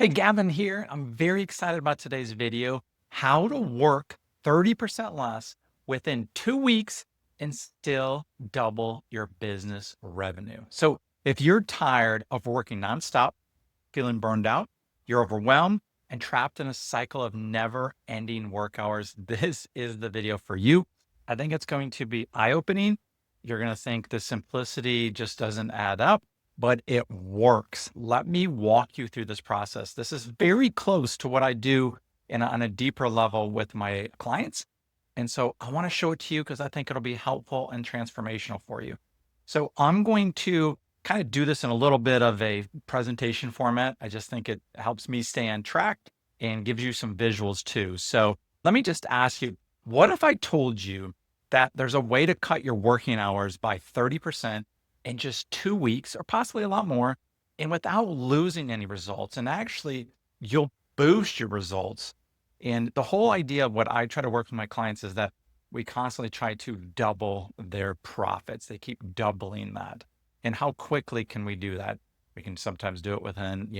Hey, Gavin here. I'm very excited about today's video, how to work 30% less within 2 weeks and still double your business revenue. So if you're tired of working nonstop, feeling burned out, you're overwhelmed and trapped in a cycle of never ending work hours, this is the video for you. I think it's going to be eye-opening. You're going to think the simplicity just doesn't add up, but it works. Let me walk you through this process. This is very close to what I do on a deeper level with my clients. And so I want to show it to you because I think it'll be helpful and transformational for you. So I'm going to kind of do this in a little bit of a presentation format. I just think it helps me stay on track and gives you some visuals too. So let me just ask you, what if I told you that there's a way to cut your working hours by 30% in just 2 weeks or possibly a lot more and without losing any results? And actually, you'll boost your results. And the whole idea of what I try to work with my clients is that we constantly try to double their profits. They keep doubling that. And how quickly can we do that? We can sometimes do it within,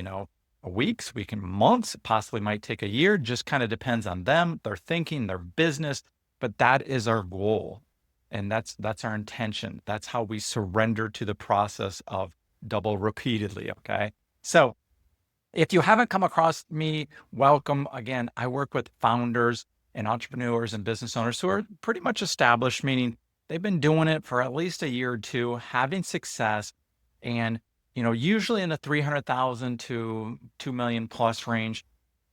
weeks, we can months, possibly might take a year, just kind of depends on them, their thinking, their business, but that is our goal. And that's our intention. That's how we surrender to the process of double repeatedly, okay? So if you haven't come across me, welcome. Again, I work with founders and entrepreneurs and business owners who are pretty much established, meaning they've been doing it for at least a year or two, having success, and usually in the 300,000 to 2 million plus range.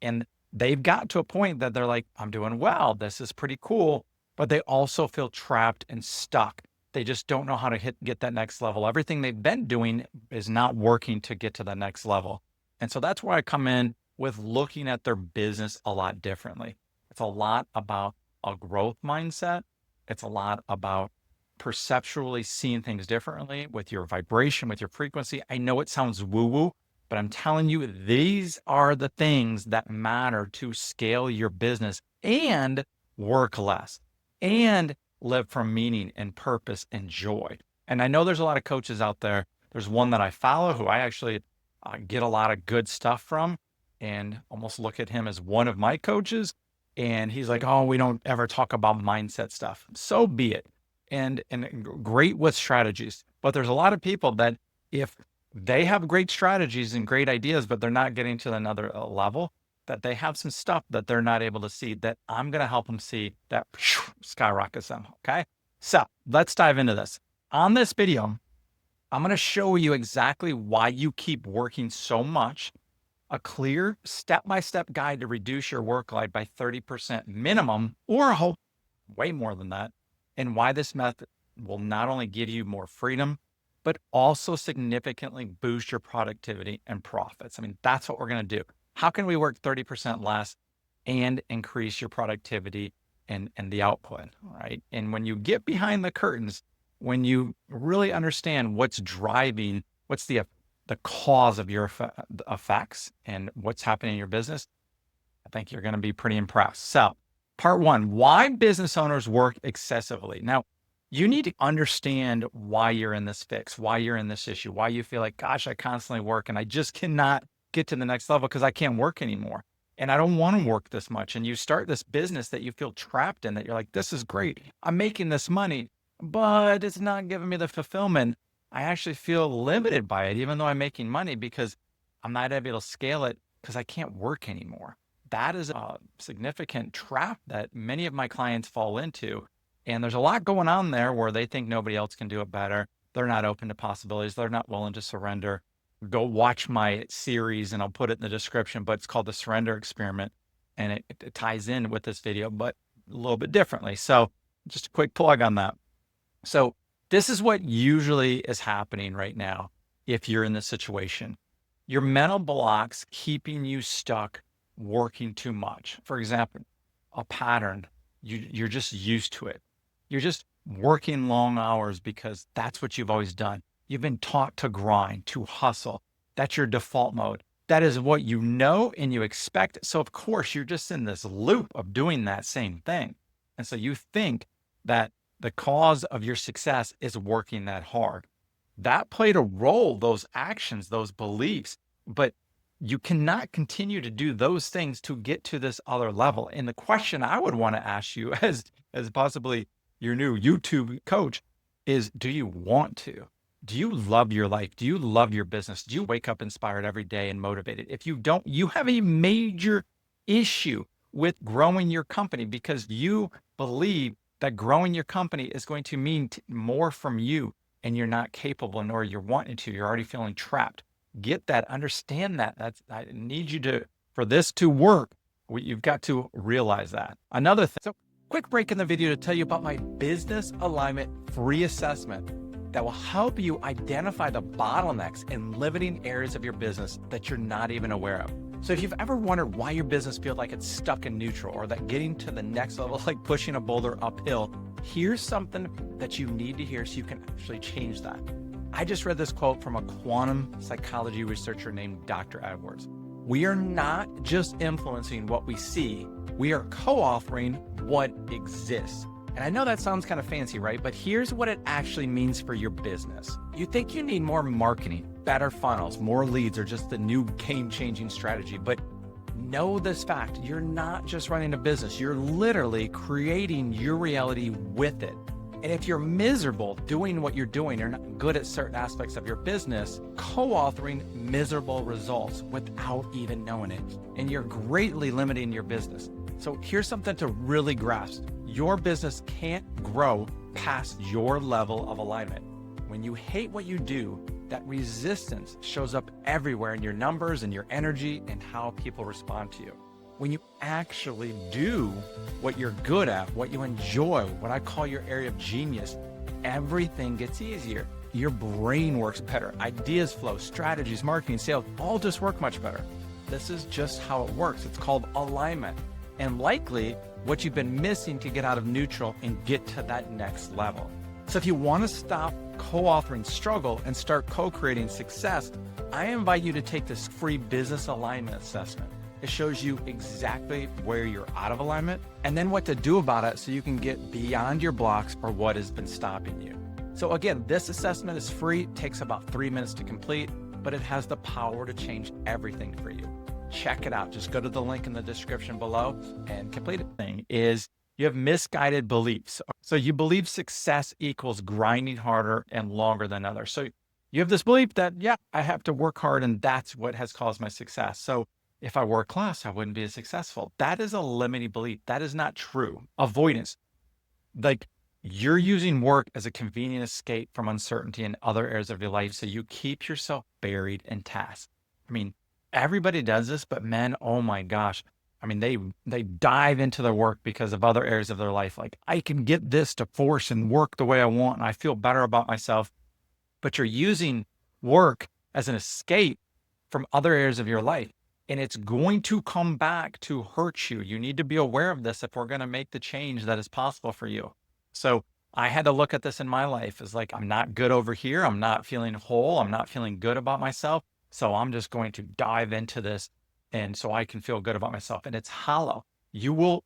And they've got to a point that they're like, I'm doing well. This is pretty cool. But they also feel trapped and stuck. They just don't know how to get that next level. Everything they've been doing is not working to get to the next level. And so that's where I come in with looking at their business a lot differently. It's a lot about a growth mindset. It's a lot about perceptually seeing things differently with your vibration, with your frequency. I know it sounds woo-woo, but I'm telling you, these are the things that matter to scale your business and work less and live from meaning and purpose and joy. And I know there's a lot of coaches out there. There's one that I follow who I actually get a lot of good stuff from and almost look at him as one of my coaches. And he's like, oh, we don't ever talk about mindset stuff. So be it. And great with strategies. But there's a lot of people that if they have great strategies and great ideas, but they're not getting to another level, that they have some stuff that they're not able to see that I'm going to help them see that skyrockets them. Okay. So let's dive into this. On this video, I'm going to show you exactly why you keep working so much, a clear step-by-step guide to reduce your workload by 30% minimum, or way more than that, and why this method will not only give you more freedom, but also significantly boost your productivity and profits. I mean, that's what we're going to do. How can we work 30% less and increase your productivity and the output, right? And when you get behind the curtains, when you really understand what's driving, what's the cause of your effects and what's happening in your business, I think you're going to be pretty impressed. So part one, why business owners work excessively. Now, you need to understand why you're in this fix, why you're in this issue, why you feel like, gosh, I constantly work and I just cannot get to the next level because I can't work anymore. And I don't want to work this much. And you start this business that you feel trapped in, that you're like, this is great. I'm making this money, but it's not giving me the fulfillment. I actually feel limited by it, even though I'm making money, because I'm not able to scale it because I can't work anymore. That is a significant trap that many of my clients fall into. And there's a lot going on there where they think nobody else can do it better. They're not open to possibilities. They're not willing to surrender. Go watch my series and I'll put it in the description, but it's called the Surrender Experiment. And it ties in with this video, but a little bit differently. So just a quick plug on that. So this is what usually is happening right now if you're in this situation. Your mental blocks keeping you stuck working too much. For example, a pattern, you're just used to it. You're just working long hours because that's what you've always done. You've been taught to grind, to hustle. That's your default mode. That is what you know and you expect. So of course, you're just in this loop of doing that same thing. And so you think that the cause of your success is working that hard. That played a role, those actions, those beliefs, but you cannot continue to do those things to get to this other level. And the question I would want to ask you as possibly your new YouTube coach is, do you want to? Do you love your life? Do you love your business? Do you wake up inspired every day and motivated? If you don't, you have a major issue with growing your company because you believe that growing your company is going to mean more from you and you're not capable nor you're wanting to. You're already feeling trapped. Get that, understand that. I need you to, for this to work, you've got to realize that. Another thing, so quick break in the video to tell you about my business alignment free assessment that will help you identify the bottlenecks and limiting areas of your business that you're not even aware of. So if you've ever wondered why your business feels like it's stuck in neutral or that getting to the next level is like pushing a boulder uphill, here's something that you need to hear so you can actually change that. I just read this quote from a quantum psychology researcher named Dr. Edwards. We are not just influencing what we see, we are co-authoring what exists. And I know that sounds kind of fancy, right? But here's what it actually means for your business. You think you need more marketing, better funnels, more leads, or just the new game-changing strategy. But know this fact, you're not just running a business, you're literally creating your reality with it. And if you're miserable doing what you're doing, you're not good at certain aspects of your business, co-authoring miserable results without even knowing it. And you're greatly limiting your business. So here's something to really grasp. Your business can't grow past your level of alignment. When you hate what you do, that resistance shows up everywhere in your numbers and your energy and how people respond to you. When you actually do what you're good at, what you enjoy, what I call your area of genius, everything gets easier. Your brain works better. Ideas flow, strategies, marketing, sales, all just work much better. This is just how it works. It's called alignment. And likely what you've been missing to get out of neutral and get to that next level. So if you want to stop co-authoring struggle and start co-creating success, I invite you to take this free business alignment assessment. It shows you exactly where you're out of alignment and then what to do about it so you can get beyond your blocks or what has been stopping you. So again, this assessment is free, takes about 3 minutes to complete, but it has the power to change everything for you. Check it out. Just go to the link in the description below and complete it. Thing is, you have misguided beliefs. So you believe success equals grinding harder and longer than others. So you have this belief that, yeah, I have to work hard and that's what has caused my success. So if I work less, I wouldn't be as successful. That is a limiting belief. That is not true. Avoidance. Like you're using work as a convenient escape from uncertainty in other areas of your life. So you keep yourself buried in tasks. I mean, everybody does this, but men, oh my gosh. I mean, they dive into their work because of other areas of their life. Like I can get this to force and work the way I want. And I feel better about myself, but you're using work as an escape from other areas of your life. And it's going to come back to hurt you. You need to be aware of this if we're going to make the change that is possible for you. So I had to look at this in my life as like, I'm not good over here. I'm not feeling whole. I'm not feeling good about myself. So I'm just going to dive into this. And so I can feel good about myself. And it's hollow. You will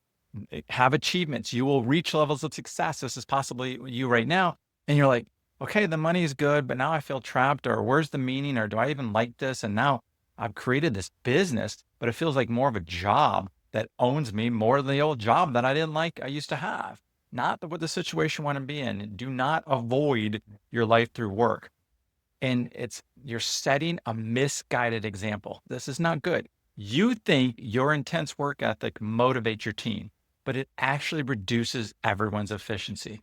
have achievements. You will reach levels of success. This is possibly you right now. And you're like, okay, the money is good, but now I feel trapped, or where's the meaning? Or do I even like this? And now I've created this business, but it feels like more of a job that owns me more than the old job that I didn't like I used to have. Not what the situation I want to be in. Do not avoid your life through work. And you're setting a misguided example. This is not good. You think your intense work ethic motivates your team, but it actually reduces everyone's efficiency.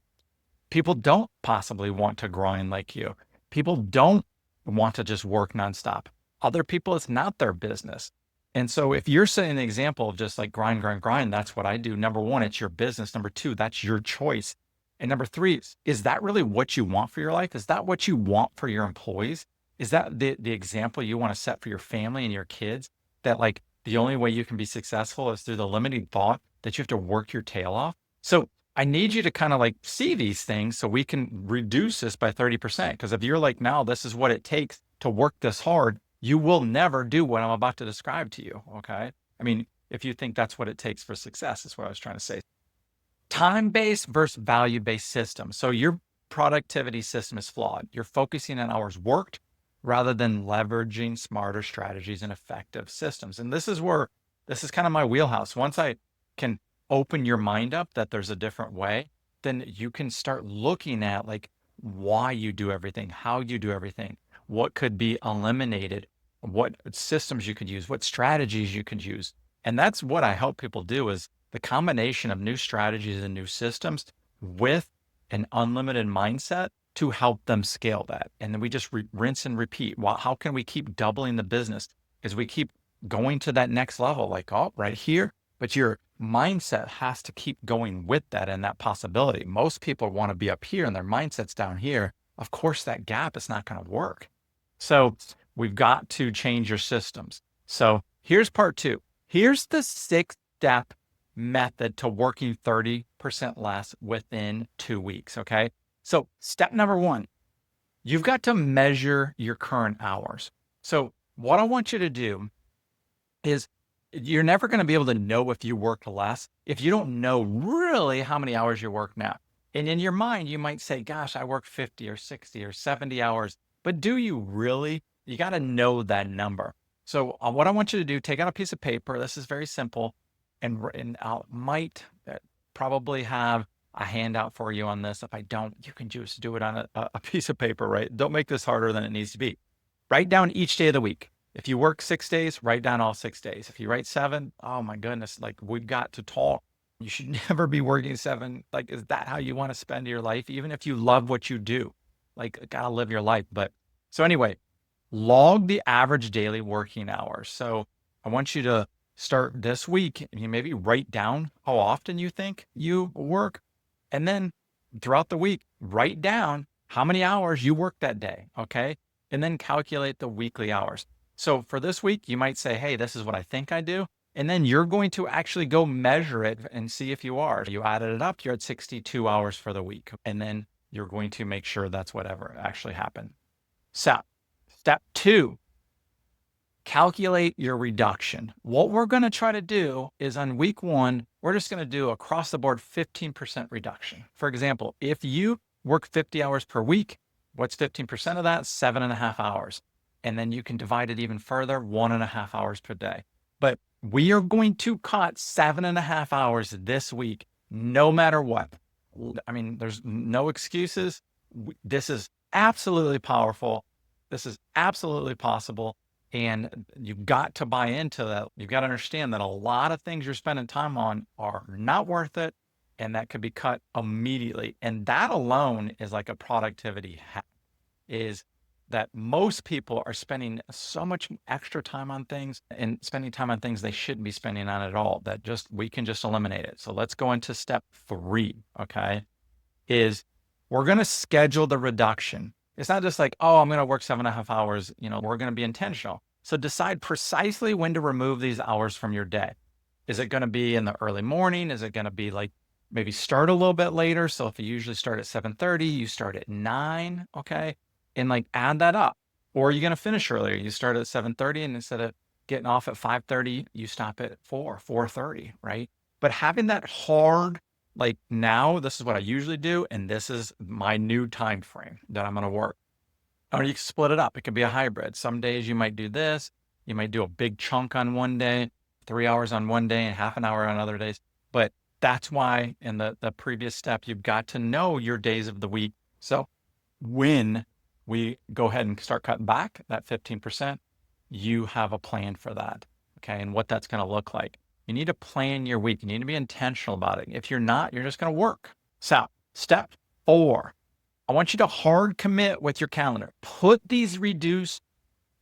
People don't possibly want to grind like you. People don't want to just work nonstop. Other people, it's not their business. And so if you're setting an example of just like grind, that's what I do. Number one, it's your business. Number two, that's your choice. And number three, is that really what you want for your life? Is that what you want for your employees? Is that the example you want to set for your family and your kids? That like the only way you can be successful is through the limiting thought that you have to work your tail off. So I need you to kind of like see these things so we can reduce this by 30%. Because if you're like, now this is what it takes to work this hard, you will never do what I'm about to describe to you. Okay. I mean, if you think that's what it takes for success, is what I was trying to say. Time-based versus value-based system. So your productivity system is flawed. You're focusing on hours worked rather than leveraging smarter strategies and effective systems. And this is kind of my wheelhouse. Once I can open your mind up that there's a different way, then you can start looking at like why you do everything, how you do everything, what could be eliminated, what systems you could use, what strategies you could use. And that's what I help people do is the combination of new strategies and new systems with an unlimited mindset to help them scale that. And then we just rinse and repeat. Well, how can we keep doubling the business? Because we keep going to that next level, like, oh, right here. But your mindset has to keep going with that and that possibility. Most people want to be up here and their mindset's down here. Of course, that gap is not going to work. So we've got to change your systems. So here's part two. Here's the 6-step method to working 30% less within 2 weeks. Okay. So step number one, you've got to measure your current hours. So what I want you to do is you're never going to be able to know if you worked less if you don't know really how many hours you work now. And in your mind, you might say, gosh, I work 50 or 60 or 70 hours. But do you really? You got to know that number. So what I want you to do, take out a piece of paper. This is very simple. And I might probably have a handout for you on this. If I don't, you can just do it on a piece of paper, right? Don't make this harder than it needs to be. Write down each day of the week. If you work 6 days, write down all 6 days. If you write 7, oh my goodness, like we've got to talk. You should never be working 7. Like, is that how you want to spend your life? Even if you love what you do, like, gotta live your life. But so anyway, log the average daily working hours. So I want you to start this week. You maybe write down how often you think you work. And then throughout the week, write down how many hours you work that day. Okay. And then calculate the weekly hours. So for this week, you might say, hey, this is what I think I do. And then you're going to actually go measure it and see if you are. You added it up, you're at 62 hours for the week. And then you're going to make sure that's whatever actually happened. So step 2, calculate your reduction. What we're going to try to do is on week 1, we're just going to do across the board 15% reduction. For example, if you work 50 hours per week, what's 15% of that? 7.5 hours. And then you can divide it even further, 1.5 hours per day. But we are going to cut 7.5 hours this week, no matter what. I mean, there's no excuses. This is absolutely powerful. This is absolutely possible. And you've got to buy into that. You've got to understand that a lot of things you're spending time on are not worth it. And that could be cut immediately. And that alone is like a productivity hack, is that most people are spending so much extra time on things and spending time on things they shouldn't be spending on at all, that we can just eliminate it. So let's go into step 3, okay, is we're going to schedule the reduction. It's not just like, oh, I'm going to work 7.5 hours. We're going to be intentional. So decide precisely when to remove these hours from your day. Is it going to be in the early morning? Is it going to be like maybe start a little bit later? So if you usually start at 7:30, you start at 9, okay? And like add that up. Or are you going to finish earlier? You start at 7:30 and instead of getting off at 5:30, you stop at 4:30, right? But having that hard, like, now this is what I usually do, and this is my new time frame that I'm going to work. Or you can split it up. It could be a hybrid. Some days you might do this. You might do a big chunk on one day, 3 hours on one day and half an hour on other days. But that's why in the previous step, you've got to know your days of the week. So when we go ahead and start cutting back that 15%, you have a plan for that, okay, and what that's going to look like. You need to plan your week. You need to be intentional about it. If you're not, you're just going to work. So step 4, I want you to hard commit with your calendar. Put these reduced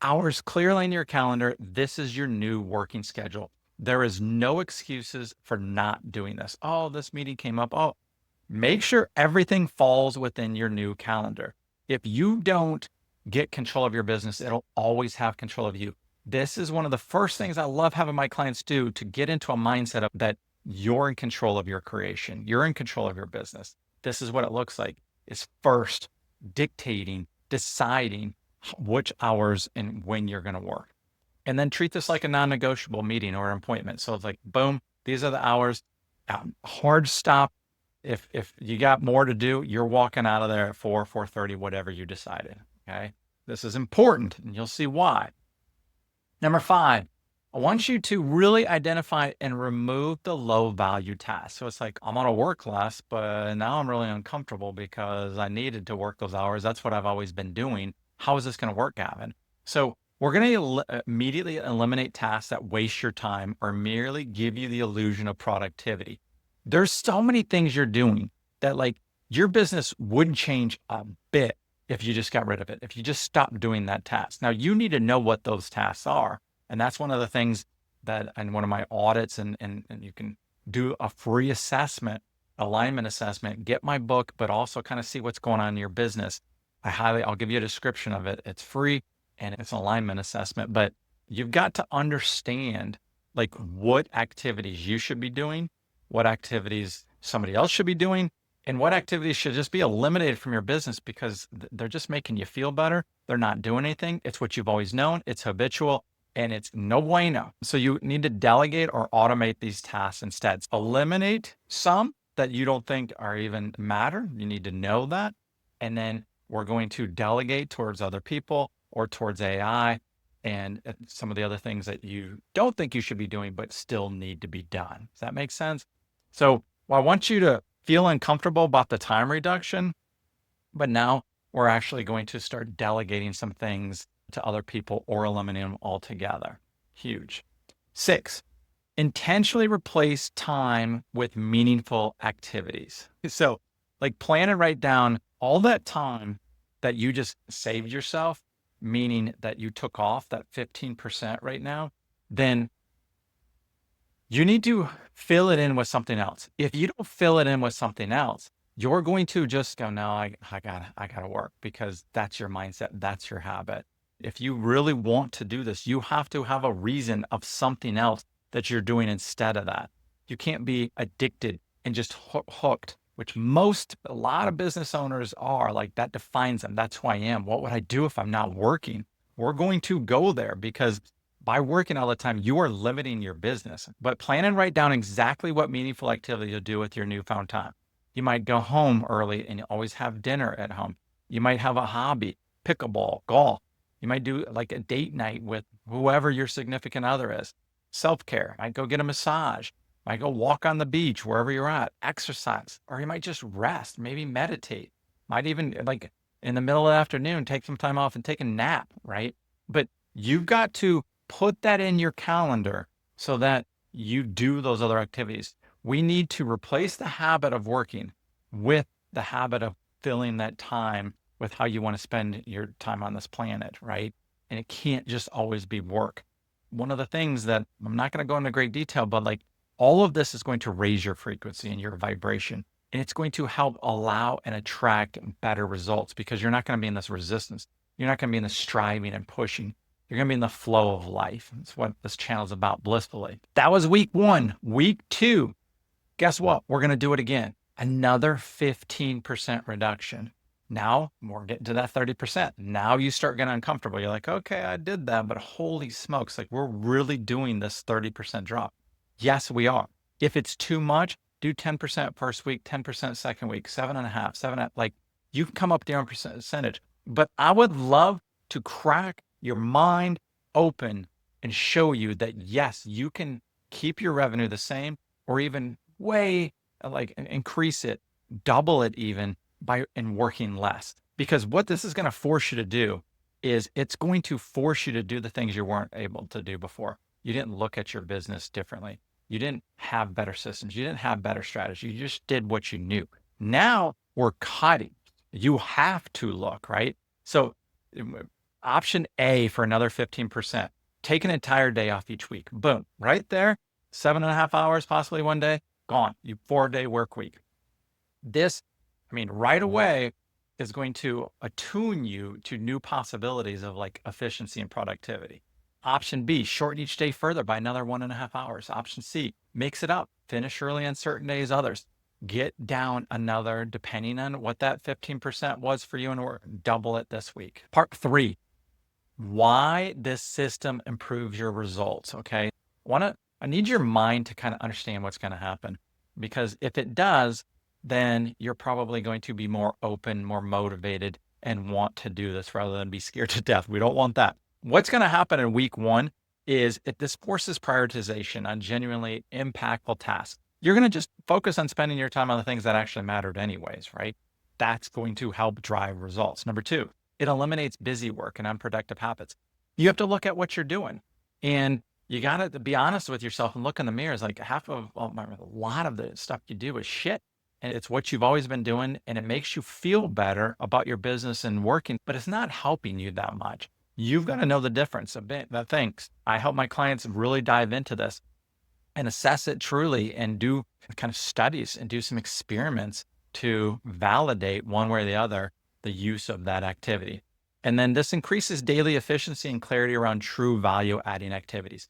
hours clearly in your calendar. This is your new working schedule. There is no excuses for not doing this. Oh, this meeting came up. Oh, make sure everything falls within your new calendar. If you don't get control of your business, it'll always have control of you. This is one of the first things I love having my clients do, to get into a mindset of that you're in control of your creation. You're in control of your business. This is what it looks like, is first dictating, deciding which hours and when you're going to work. And then treat this like a non-negotiable meeting or an appointment. So it's like, boom, these are the hours, hard stop. If you got more to do, you're walking out of there at 4:30, whatever you decided, okay? This is important, and you'll see why. Number 5, I want you to really identify and remove the low value tasks. So it's like, I'm going to work less, but now I'm really uncomfortable because I needed to work those hours. That's what I've always been doing. How is this going to work, Gavin? So we're going to immediately eliminate tasks that waste your time or merely give you the illusion of productivity. There's so many things you're doing that like your business wouldn't change a bit if you just got rid of it, if you just stopped doing that task. Now you need to know what those tasks are. And that's one of the things that in one of my audits, and you can do a free assessment, alignment assessment, get my book, but also kind of see what's going on in your business. I'll give you a description of it. It's free and it's an alignment assessment, but you've got to understand like what activities you should be doing, what activities somebody else should be doing, and what activities should just be eliminated from your business because they're just making you feel better. They're not doing anything. It's what you've always known. It's habitual and it's no bueno. So you need to delegate or automate these tasks instead. Eliminate some that you don't think are even matter. You need to know that. And then we're going to delegate towards other people or towards AI and some of the other things that you don't think you should be doing, but still need to be done. Does that make sense? So I want you to feel uncomfortable about the time reduction, but now we're actually going to start delegating some things to other people or eliminating them altogether. Huge. 6, intentionally replace time with meaningful activities. So like plan and write down all that time that you just saved yourself, meaning that you took off that 15% right now, then you need to fill it in with something else. If you don't fill it in with something else, you're going to just go, no, I gotta work, because that's your mindset. That's your habit. If you really want to do this, you have to have a reason of something else that you're doing instead of that. You can't be addicted and just hooked, which a lot of business owners are. Like that defines them. That's who I am. What would I do if I'm not working? We're going to go there because by working all the time, you are limiting your business. But plan and write down exactly what meaningful activity you'll do with your newfound time. You might go home early and you always have dinner at home. You might have a hobby, pickleball, golf. You might do like a date night with whoever your significant other is. Self-care, might go get a massage, might go walk on the beach, wherever you're at, exercise, or you might just rest, maybe meditate, might even like in the middle of the afternoon, take some time off and take a nap, right? But you've got to put that in your calendar so that you do those other activities. We need to replace the habit of working with the habit of filling that time with how you want to spend your time on this planet, right? And it can't just always be work. One of the things that I'm not going to go into great detail, but like all of this is going to raise your frequency and your vibration, and it's going to help allow and attract better results because you're not going to be in this resistance. You're not going to be in the striving and pushing. You're going to be in the flow of life. That's what this channel is about, blissfully. That was week 1. Week 2, guess what? We're going to do it again. Another 15% reduction. Now we're getting to that 30%. Now you start getting uncomfortable. You're like, okay, I did that, but holy smokes, like we're really doing this 30% drop. Yes, we are. If it's too much, do 10% first week, 10% second week, 7.5, 7, like you can come up with your own percentage. But I would love to crack your mind open and show you that yes, you can keep your revenue the same or even way like increase it, double it even by working less. Because what this is going to force you to do is it's going to force you to do the things you weren't able to do before. You didn't look at your business differently. You didn't have better systems. You didn't have better strategy. You just did what you knew. Now we're cutting. You have to look, right? So option A for another 15%, take an entire day off each week. Boom, right there, 7.5 hours, possibly one day, gone. You 4-day work week. This, right away is going to attune you to new possibilities of like efficiency and productivity. Option B, shorten each day further by another 1.5 hours. Option C, mix it up, finish early on certain days, others. Get down another, depending on what that 15% was for you, and double it this week. Part 3, why this system improves your results, okay? I need your mind to kind of understand what's going to happen, because if it does, then you're probably going to be more open, more motivated, and want to do this rather than be scared to death. We don't want that. What's going to happen in week one is this forces prioritization on genuinely impactful tasks. You're going to just focus on spending your time on the things that actually mattered anyways, right? That's going to help drive results. Number two, it eliminates busy work and unproductive habits. You have to look at what you're doing, and you got to be honest with yourself and look in the mirror. It's like a lot of the stuff you do is shit. And it's what you've always been doing, and it makes you feel better about your business and working, but it's not helping you that much. You've got to know the difference a bit. The things I help my clients really dive into this and assess it truly and do kind of studies and do some experiments to validate one way or the other the use of that activity. And then this increases daily efficiency and clarity around true value adding activities.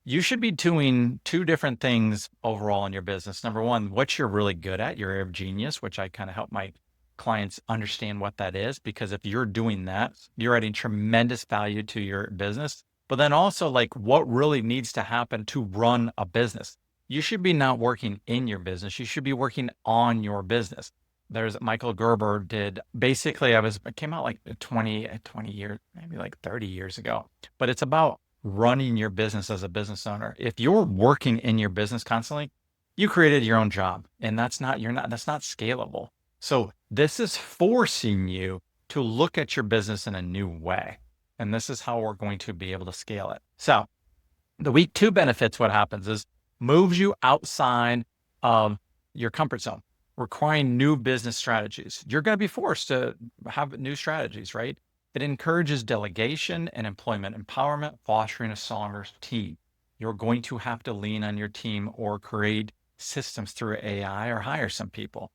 You should be doing two different things overall in your business. Number one, what you're really good at, your area of genius, which I kind of help my clients understand what that is, because if you're doing that, you're adding tremendous value to your business. But then also, like, what really needs to happen to run a business. You should be not working in your business. You should be working on your business. There's Michael Gerber did basically, it came out like 20 years, maybe like 30 years ago, but it's about running your business as a business owner. If you're working in your business constantly, you created your own job, and that's not scalable. So this is forcing you to look at your business in a new way. And this is how we're going to be able to scale it. So the week two benefits, what happens is moves you outside of your comfort zone, requiring new business strategies. You're going to be forced to have new strategies, right? It encourages delegation and employment empowerment, fostering a stronger team. You're going to have to lean on your team or create systems through AI or hire some people.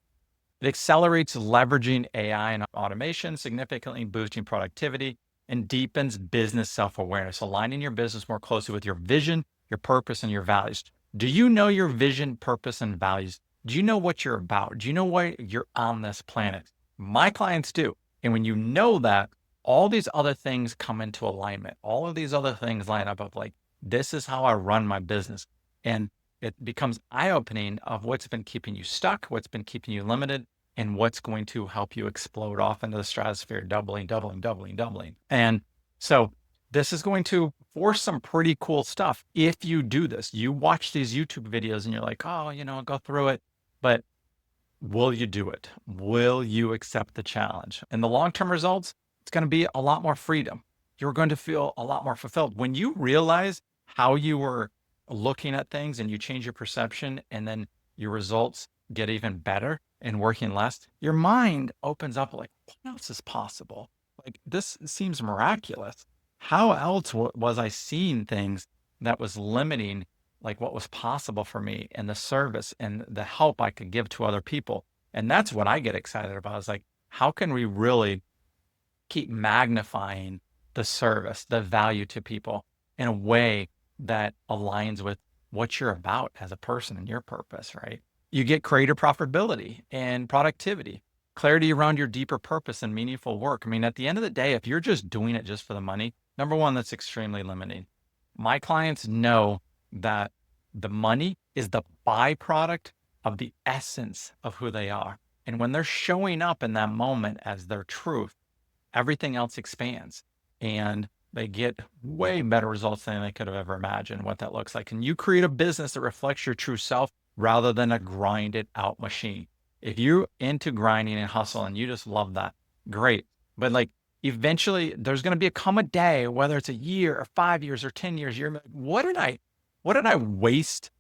It accelerates leveraging AI and automation, significantly boosting productivity, and deepens business self-awareness, aligning your business more closely with your vision, your purpose, and your values. Do you know your vision, purpose, and values? Do you know what you're about? Do you know why you're on this planet? My clients do. And when you know that, all these other things come into alignment. All of these other things line up of like, this is how I run my business. And it becomes eye-opening of what's been keeping you stuck, what's been keeping you limited, and what's going to help you explode off into the stratosphere, doubling. And so this is going to force some pretty cool stuff. If you do this, you watch these YouTube videos and you're like, oh, go through it. But will you do it? Will you accept the challenge? And the long-term results, it's going to be a lot more freedom. You're going to feel a lot more fulfilled. When you realize how you were looking at things and you change your perception, and then your results get even better and working less, your mind opens up like, what else is possible? Like, this seems miraculous. How else was I seeing things that was limiting like what was possible for me and the service and the help I could give to other people? And that's what I get excited about, is like, how can we really keep magnifying the service, the value to people in a way that aligns with what you're about as a person and your purpose, right? You get greater profitability and productivity, clarity around your deeper purpose and meaningful work. I mean, at the end of the day, if you're just doing it just for the money, number one, that's extremely limiting. My clients know that the money is the byproduct of the essence of who they are. And when they're showing up in that moment as their truth, everything else expands and they get way better results than they could have ever imagined what that looks like. And you create a business that reflects your true self rather than a grinded out machine. If you're into grinding and hustle and you just love that, great. But like, eventually there's going to come a day, whether it's a year or 5 years or 10 years, you're like, what did I waste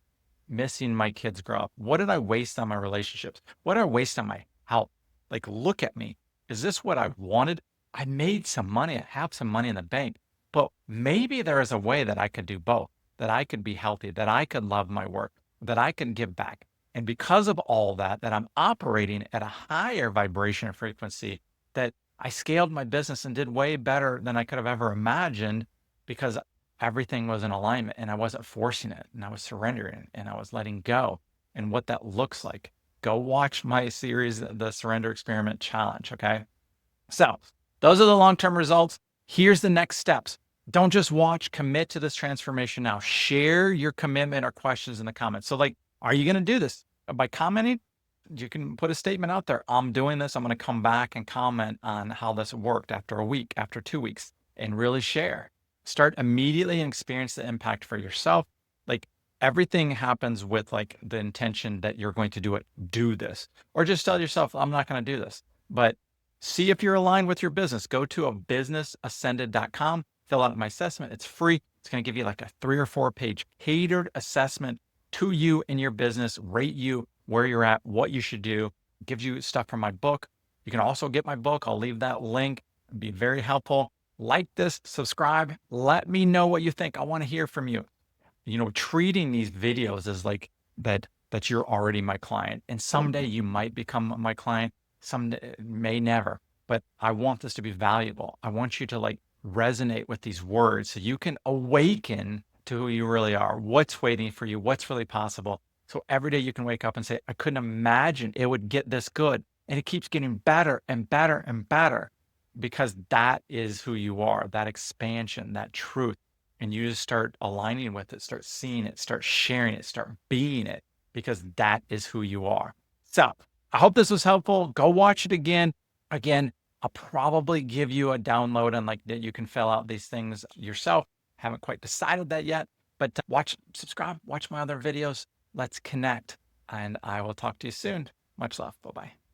missing my kids grow up? What did I waste on my relationships? What did I waste on my health? Like, look at me. Is this what I wanted? I made some money. I have some money in the bank, but maybe there is a way that I could do both, that I could be healthy, that I could love my work, that I can give back. And because of all that I'm operating at a higher vibration frequency, that I scaled my business and did way better than I could have ever imagined, because everything was in alignment and I wasn't forcing it, and I was surrendering and I was letting go. And what that looks like, go watch my series, The Surrender Experiment Challenge. Okay. So those are the long-term results. Here's the next steps. Don't just watch, commit to this transformation now. Share your commitment or questions in the comments. So like, are you going to do this by commenting? You can put a statement out there. I'm doing this. I'm going to come back and comment on how this worked after a week, after 2 weeks, and really share. Start immediately and experience the impact for yourself. Like everything happens with like the intention that you're going to do this, or just tell yourself, I'm not going to do this. But see if you're aligned with your business. Go to a businessascended.com, fill out my assessment. It's free. It's going to give you like a 3 or 4 page catered assessment to you and your business, rate you where you're at, what you should do. It gives you stuff from my book. You can also get my book. I'll leave that link. It'd be very helpful. Like this, subscribe. Let me know what you think. I want to hear from you. Treating these videos as like that you're already my client. And someday you might become my client. Someday may never. But I want this to be valuable. I want you to like resonate with these words so you can awaken to who you really are, what's waiting for you, what's really possible. So every day you can wake up and say, I couldn't imagine it would get this good. And it keeps getting better and better and better because that is who you are, that expansion, that truth. And you just start aligning with it, start seeing it, start sharing it, start being it, because that is who you are. So I hope this was helpful. Go watch it again. Again, I'll probably give you a download on like that you can fill out these things yourself. Haven't quite decided that yet, but subscribe, watch my other videos. Let's connect, and I will talk to you soon. Much love. Bye-bye.